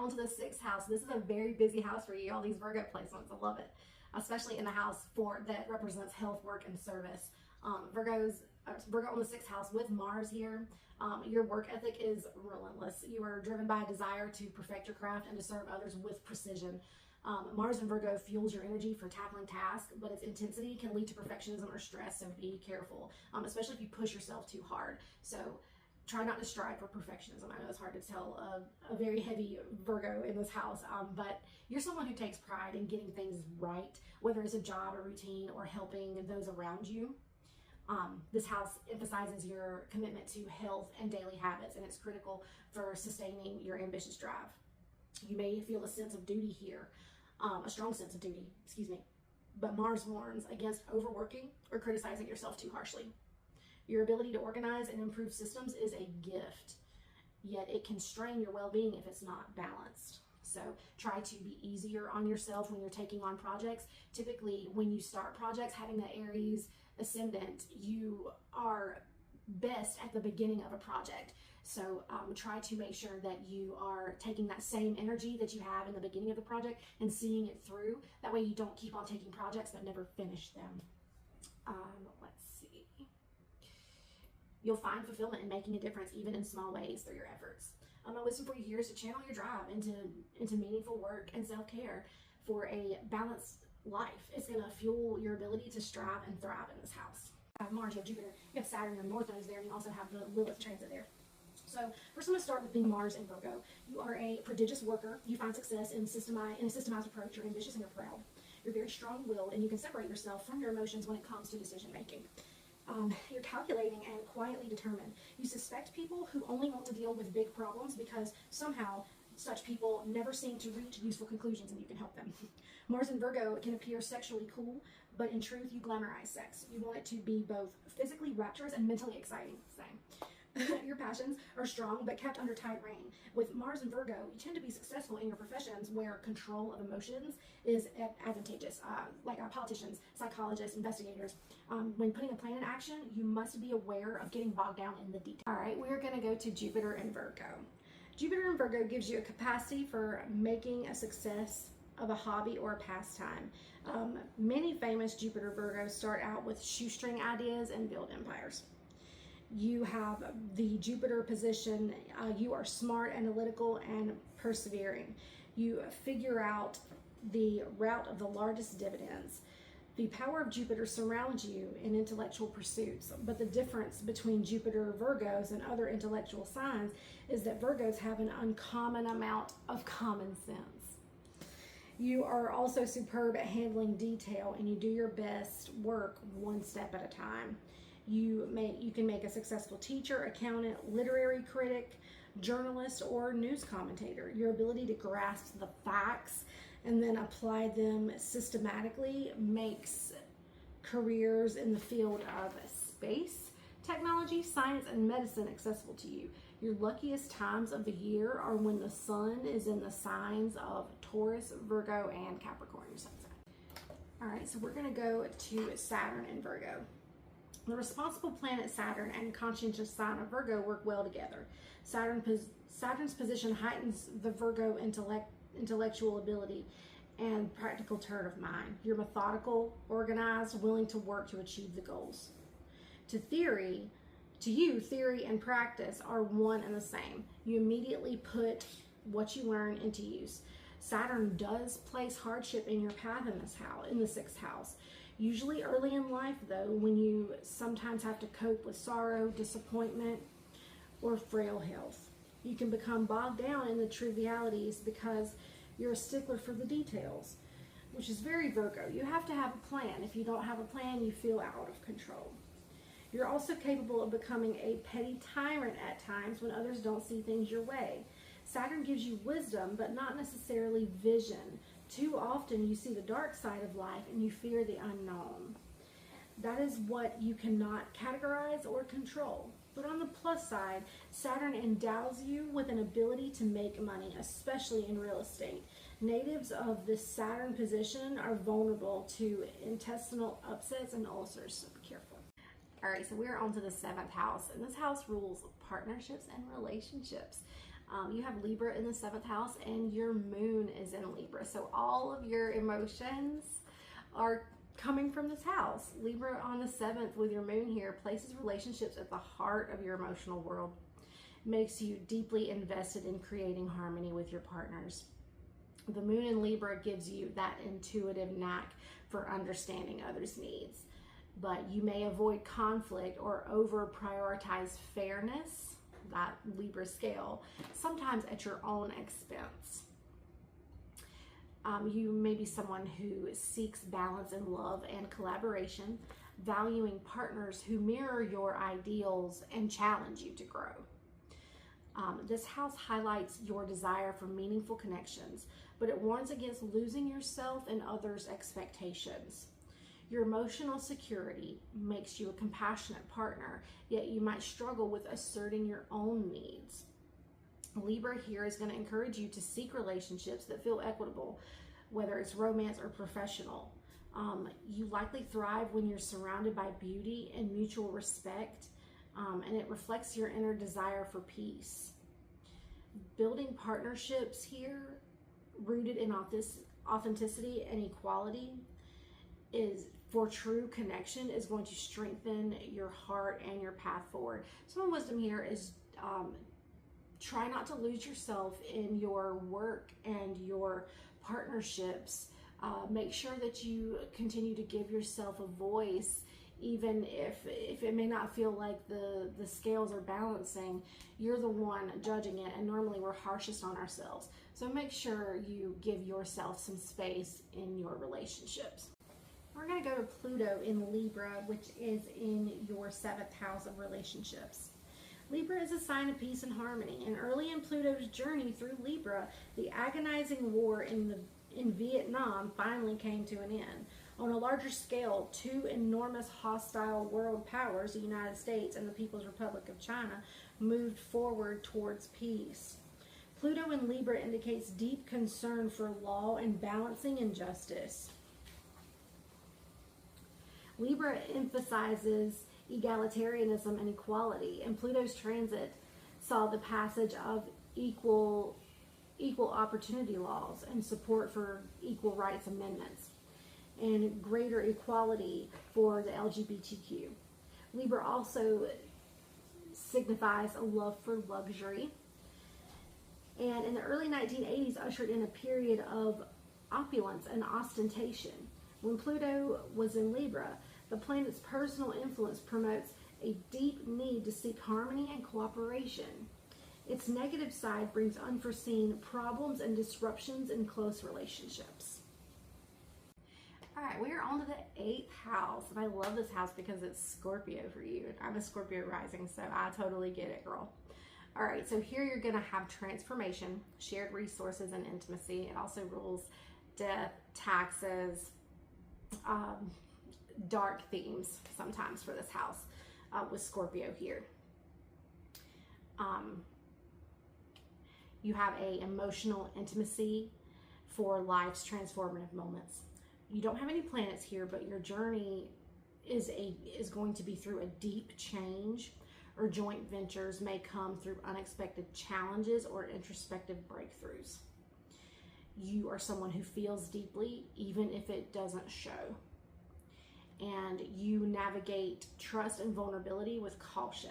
on to the 6th house. This is a very busy house for you, all these Virgo placements. I love it, especially in the house that represents health, work, and service. Virgo on the 6th house with Mars here. Your work ethic is relentless. You are driven by a desire to perfect your craft and to serve others with precision. Mars in Virgo fuels your energy for tackling tasks, but its intensity can lead to perfectionism or stress, so be careful, especially if you push yourself too hard. So try not to strive for perfectionism. I know it's hard to tell a very heavy Virgo in this house, but you're someone who takes pride in getting things right, whether it's a job, a routine, or helping those around you. This house emphasizes your commitment to health and daily habits, and it's critical for sustaining your ambitious drive. You may feel a sense of duty here, a strong sense of duty, but Mars warns against overworking or criticizing yourself too harshly. Your ability to organize and improve systems is a gift, yet it can strain your well-being if it's not balanced. So try to be easier on yourself when you're taking on projects. Typically, when you start projects, having the Aries ascendant, you are best at the beginning of a project. So try to make sure that you are taking that same energy that you have in the beginning of the project and seeing it through. That way you don't keep on taking projects but never finish them. Let's see. You'll find fulfillment in making a difference even in small ways through your efforts. My wisdom for you here is to channel your drive into meaningful work and self-care for a balanced life. It's going to fuel your ability to strive and thrive in this house. Mars, you have Jupiter, you have Saturn, your North Node there, and you also have the Lilith transit there. So first I'm going to start with being Mars in Virgo. You are a prodigious worker. You find success in a systemized approach. You're ambitious and you're proud. You're very strong-willed, and you can separate yourself from your emotions when it comes to decision making. You're calculating and quietly determined. You suspect people who only want to deal with big problems because somehow such people never seem to reach useful conclusions, and you can help them. Mars in Virgo can appear sexually cool, but in truth you glamorize sex. You want it to be both physically rapturous and mentally exciting. Your passions are strong but kept under tight rein. With Mars in Virgo, you tend to be successful in your professions where control of emotions is advantageous, like politicians, psychologists, investigators. When putting a plan in action, you must be aware of getting bogged down in the details. All right, we're going to go to Jupiter in Virgo. Jupiter in Virgo gives you a capacity for making a success of a hobby or a pastime. Many famous Jupiter Virgos start out with shoestring ideas and build empires. You have the Jupiter position. You are smart, analytical, and persevering. You figure out the route of the largest dividends. The power of Jupiter surrounds you in intellectual pursuits, but the difference between Jupiter Virgos and other intellectual signs is that Virgos have an uncommon amount of common sense. You are also superb at handling detail, and you do your best work one step at a time. You can make a successful teacher, accountant, literary critic, journalist, or news commentator. Your ability to grasp the facts and then apply them systematically makes careers in the field of space, technology, science, and medicine accessible to you. Your luckiest times of the year are when the sun is in the signs of Taurus, Virgo, and Capricorn. All right, so we're going to go to Saturn in Virgo. The responsible planet Saturn and conscientious sign of Virgo work well together. Saturn's position heightens the Virgo intellectual ability and practical turn of mind. You're methodical, organized, willing to work to achieve the goals. To you, theory and practice are one and the same. You immediately put what you learn into use. Saturn does place hardship in your path in the 6th house. Usually early in life, though, when you sometimes have to cope with sorrow, disappointment, or frail health. You can become bogged down in the trivialities because you're a stickler for the details, which is very Virgo. You have to have a plan. If you don't have a plan, you feel out of control. You're also capable of becoming a petty tyrant at times when others don't see things your way. Saturn gives you wisdom, but not necessarily vision. Too often you see the dark side of life and you fear the unknown. That is what you cannot categorize or control. But on the plus side, Saturn endows you with an ability to make money, especially in real estate. Natives of this Saturn position are vulnerable to intestinal upsets and ulcers, so be careful. All right, so we're on to the 7th house, and this house rules partnerships and relationships. You have Libra in the 7th house, and your moon is in Libra. So all of your emotions are coming from this house. Libra on the 7th with your moon here places relationships at the heart of your emotional world, makes you deeply invested in creating harmony with your partners. The moon in Libra gives you that intuitive knack for understanding others' needs, but you may avoid conflict or over prioritize fairness, that Libra scale, sometimes at your own expense. You may be someone who seeks balance in love and collaboration, valuing partners who mirror your ideals and challenge you to grow. This house highlights your desire for meaningful connections, but it warns against losing yourself and others' expectations. Your emotional security makes you a compassionate partner, yet you might struggle with asserting your own needs. Libra here is going to encourage you to seek relationships that feel equitable, whether it's romance or professional. You likely thrive when you're surrounded by beauty and mutual respect, and it reflects your inner desire for peace. Building partnerships here rooted in authenticity and equality is for true connection is going to strengthen your heart and your path forward. Some wisdom here is try not to lose yourself in your work and your partnerships. Make sure that you continue to give yourself a voice, even if it may not feel like the scales are balancing. You're the one judging it, and normally we're harshest on ourselves. So make sure you give yourself some space in your relationships. We're going to go to Pluto in Libra, which is in your 7th house of relationships. Libra is a sign of peace and harmony, and early in Pluto's journey through Libra, the agonizing war in Vietnam finally came to an end. On a larger scale, two enormous hostile world powers, the United States and the People's Republic of China, moved forward towards peace. Pluto in Libra indicates deep concern for law and balancing injustice. Libra emphasizes egalitarianism and equality, and Pluto's transit saw the passage of equal opportunity laws and support for equal rights amendments and greater equality for the LGBTQ. Libra also signifies a love for luxury, and in the early 1980s ushered in a period of opulence and ostentation. When Pluto was in Libra, the planet's personal influence promotes a deep need to seek harmony and cooperation. Its negative side brings unforeseen problems and disruptions in close relationships. All right, we are on to the 8th house, and I love this house because it's Scorpio for you. I'm a Scorpio rising, so I totally get it, girl. All right, so here you're going to have transformation, shared resources, and intimacy. It also rules death, taxes, dark themes sometimes for this house with Scorpio here. You have a emotional intimacy for life's transformative moments. You don't have any planets here, but your journey is going to be through a deep change, or joint ventures may come through unexpected challenges or introspective breakthroughs. You are someone who feels deeply, even if it doesn't show. And you navigate trust and vulnerability with caution.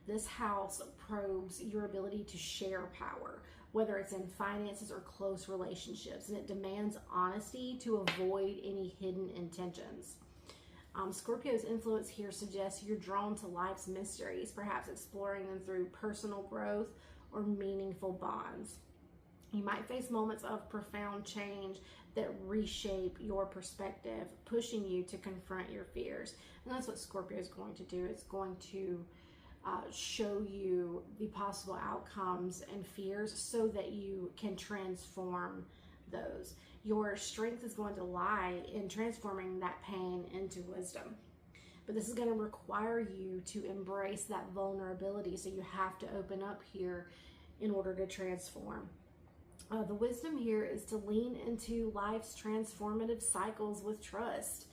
This house probes your ability to share power, whether it's in finances or close relationships, and it demands honesty to avoid any hidden intentions. Scorpio's influence here suggests you're drawn to life's mysteries, perhaps exploring them through personal growth or meaningful bonds. You might face moments of profound change that reshape your perspective, pushing you to confront your fears. And that's what Scorpio is going to do. It's going to show you the possible outcomes and fears so that you can transform those. Your strength is going to lie in transforming that pain into wisdom. But this is going to require you to embrace that vulnerability. So you have to open up here in order to transform. The wisdom here is to lean into life's transformative cycles with trust.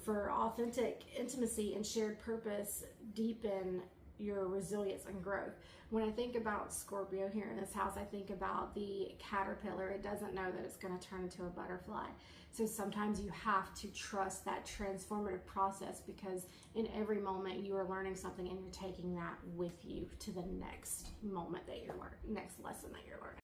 For authentic intimacy and shared purpose, deepen your resilience and growth. When I think about Scorpio here in this house, I think about the caterpillar. It doesn't know that it's going to turn into a butterfly. So sometimes you have to trust that transformative process, because in every moment you are learning something and you're taking that with you to the next moment that you're learning, next lesson that you're learning.